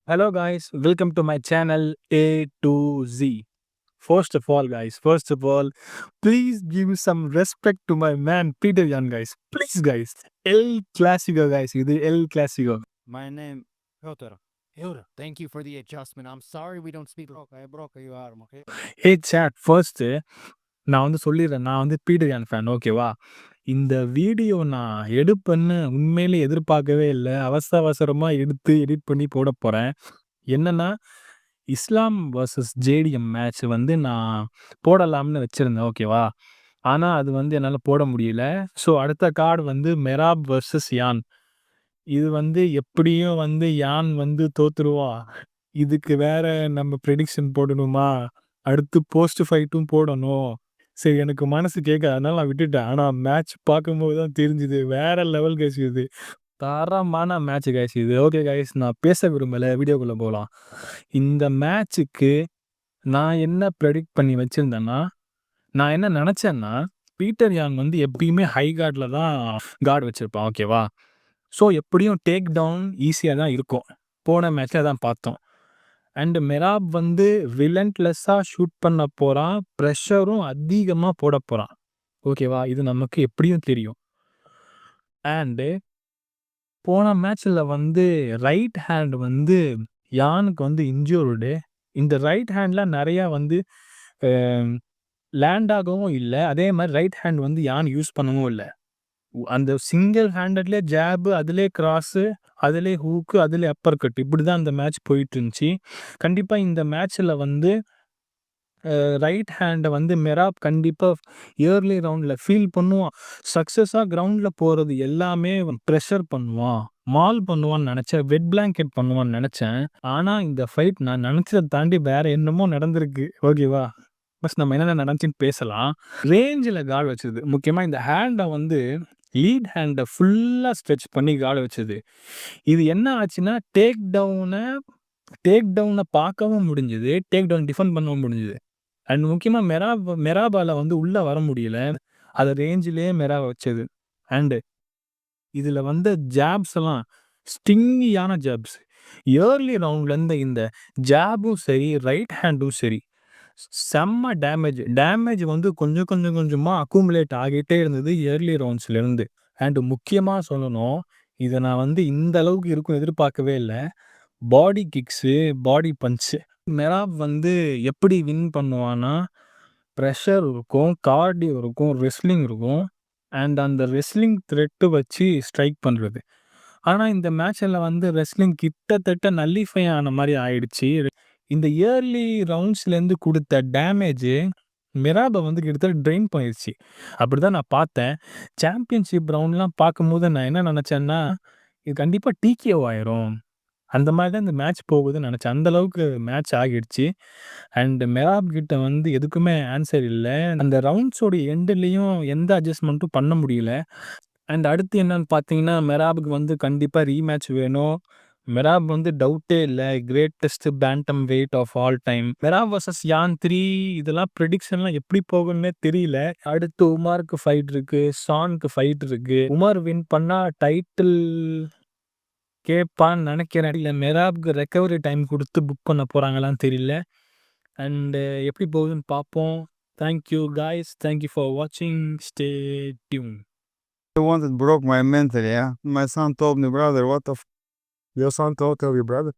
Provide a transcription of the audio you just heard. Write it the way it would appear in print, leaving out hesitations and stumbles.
Hello guys, welcome to my channel A to Z. First of all, please give some respect to my man Peter Yan guys. Please guys, El Clasico guys, இது El Clasico. My name Piotr. Piotr. Thank you for the adjustment. I'm sorry we don't speak broke you are, okay? Hey chat, first நான் வந்து சொல்லிடுறேன், நான் வந்து Peter யான் fan, ஓகேவா? இந்த video நான் எடுப்பேன்னு உண்மையிலே எதிர்பார்க்கவே இல்லை. அவசரமாக எடுத்து எடிட் பண்ணி போட போகிறேன். என்னன்னா, இஸ்லாம் வர்சஸ் ஜேடிஎம் மேட்ச் வந்து நான் போடலாம்னு வச்சிருந்தேன், ஓகேவா? ஆனா, அது வந்து என்னால போட முடியல. ஸோ, அடுத்த கார்டு வந்து மெராப் வர்சஸ் யான். இது வந்து எப்படியும் வந்து யான் வந்து தோத்துருவா. இதுக்கு வேற நம்ம ப்ரெடிக்ஷன் போடணுமா? அடுத்து போஸ்ட் ஃபைட்டும் போடணும். சரி, எனக்கு மனசு கேட்காது. அதனால நான் விட்டுட்டேன். ஆனா, மேட்ச் பார்க்கும்போது தான் தெரிஞ்சுது. வேற லெவல் கைஸ் இது. தரமான மேட்ச் கைஸ் இது. ஓகே கைஸ், நான் பேச விரும்பல. வீடியோக்குள்ள போலாம். இந்த மேட்ச்சுக்கு நான் என்ன ப்ரெடிக்ட் பண்ணி வச்சிருந்தேன்னா, நான் என்ன நெனச்சேன்னா, பீட்டர் யான் வந்து எப்பயுமே ஹை கார்ட்ல தான் கார்ட் வச்சிருப்பான், ஓகேவா? ஸோ, எப்படியும் டேக் டவுன் ஈஸியா தான் இருக்கும். போன மேட்ச்ல அதான் பார்த்தோம். அண்ட் மெராப் வந்து ரிலன்ட்லெஸ்ஸா ஷூட் பண்ண போறான். பிரஷரும் அதிகமா போடப் போறான். ஓகேவா? இது நமக்கு எப்படியும் தெரியும். அண்ட் போன மேட்ச்ல வந்து ரைட் ஹேண்ட் வந்து யானுக்கு வந்து இன்ஜூர்டு. இந்த ரைட் ஹேண்ட்ல நெறையா வந்து அ லேண்ட் ஆகவும் இல்ல. அதே மாரி ரைட் ஹேண்ட் வந்து யான் யூஸ் பண்ணவும் இல்ல. அந்த சிங்கிள் ஹேண்டட்லயே ஜாப், அதிலயே கிராஸு, அதிலயே ஹூக்கு, அதிலயே அப்பர் கட். இப்படிதான் அந்த மேட்ச் போயிட்டுருந்துச்சு. கண்டிப்பா இந்த மேட்ச்ல வந்து ரைட் ஹேண்ட வந்து மெராப் கண்டிப்பா இயர்லி ரவுண்ட்ல ஃபீல் பண்ணுவான். சக்சஸா கிரவுண்ட்ல போறது எல்லாமே பிரஷர் பண்ணுவான். மால் பண்ணுவான்னு நெனச்சேன். வெட் பிளாங்கெட் பண்ணுவான்னு நெனச்சேன். ஆனா இந்த ஃபைட் நான் நெனச்சத தாண்டி வேற என்னமோ நடந்திருக்கு. ஓகேவா? ஃபர்ஸ்ட் நம்ம என்னென்ன நடந்துச்சுன்னு பேசலாம். ரேஞ்சுல கார்ட் வச்சது. முக்கியமா இந்த ஹேண்ட வந்து லீட் ஹேண்ட ஃபுல்லா ஸ்ட்ரெச் பண்ணி கார்ட் வச்சது. இது என்ன ஆச்சுன்னா, டேக் டவுன பார்க்கவும் முடிஞ்சது. டேக் டவுன் டிஃபெண்ட் பண்ணவும் முடிஞ்சது. அண்ட் முக்கியமா மெராபால வந்து உள்ள வர முடியல. அத ரேஞ்சிலேயே மெராப வச்சது. அண்ட் இதுல வந்த ஜாப்ஸ் எல்லாம் ஸ்டிங்கியான ஜாப்ஸ். இயர்லி ரவுண்ட்ல இருந்த இந்த ஜாபும் சரி, ரைட் ஹேண்டும் சரி, செம்ம டேமேஜ் வந்து கொஞ்சமா அக்குமுலேட் ஆகிட்டே இருந்தது இயர்லி ரவுண்ட்ஸ்லேருந்து. அண்ட் முக்கியமா சொல்லணும், இத நான் வந்து இந்த அளவுக்கு இருக்கும்னு எதிர்பார்க்கவே இல்ல. பாடி கிக்ஸு, பாடி பஞ்ச். மெராப் வந்து எப்படி வின் பண்ணுவான்னா, பிரஷர் இருக்கும், கார்டியோ இருக்கும், ரெஸ்லிங் இருக்கும். அண்ட் அந்த ரெஸ்லிங் த்ரெட் வச்சு ஸ்ட்ரைக் பண்றது. ஆனா இந்த மேட்ச்ல வந்து ரெஸ்லிங் கிட்டத்தட்ட நல்லிஃபை ஆன மாரி ஆயிடுச்சு. இந்த இயர்லி ரவுண்ட்ஸ்லேருந்து குடுத்த டேமேஜ் மெராப வந்து கிட்டத்தட்ட ட்ரெயின் பண்ணிருச்சு. அப்படிதான் நான் பார்த்தேன். சாம்பியன்ஷிப் ரவுண்ட்லாம் பார்க்கும்போது நான் என்ன நெனச்சேன்னா, இது கண்டிப்பா டிகேஓ ஆயிரும். அந்த மாரி தான் இந்த மேட்ச் போகுதுன்னு நெனச்சேன். அந்த அளவுக்கு மேட்ச் ஆகிடுச்சு. அண்ட் மெராப் கிட்ட வந்து எதுக்குமே ஆன்சர் இல்ல. அந்த ரவுண்ட்ஸோட எண்டுலயும் எந்த அட்ஜஸ்ட்மென்ட்டும் பண்ண முடியல. அண்ட் அடுத்து என்னன்னு பார்த்தீங்கன்னா, மெராபுக்கு வந்து கண்டிப்பா ரீமேட்ச் வேணும். மெராப் வந்து டவுட்டே இல்ல. Greatest bantamweight of all time. Merab versus Yan 3 இதெல்லாம் ப்ரெடிக்ஷன்லாம் எப்படி போகும்னே தெரியல. அடுத்து உமாருக்கு ஃபைட் இருக்கு. ஷானுக்கு ஃபைட் இருக்கு. உமர் வின் பண்ணா டைட்டில் கேட்பான்னு நெனைக்கிறேன். இல்ல மெராப்க்கு ரெக்கவரி டைம் குடுத்து புக் பண்ண போறாங்களான்னு தெரியல. அண்ட் எப்படி போகுதுன்னு பார்ப்போம். Thank you guys. Thank you for வாட்சிங். Stay tune. The one that broke my mental, yeah. My son told me, brother, your son told your brother?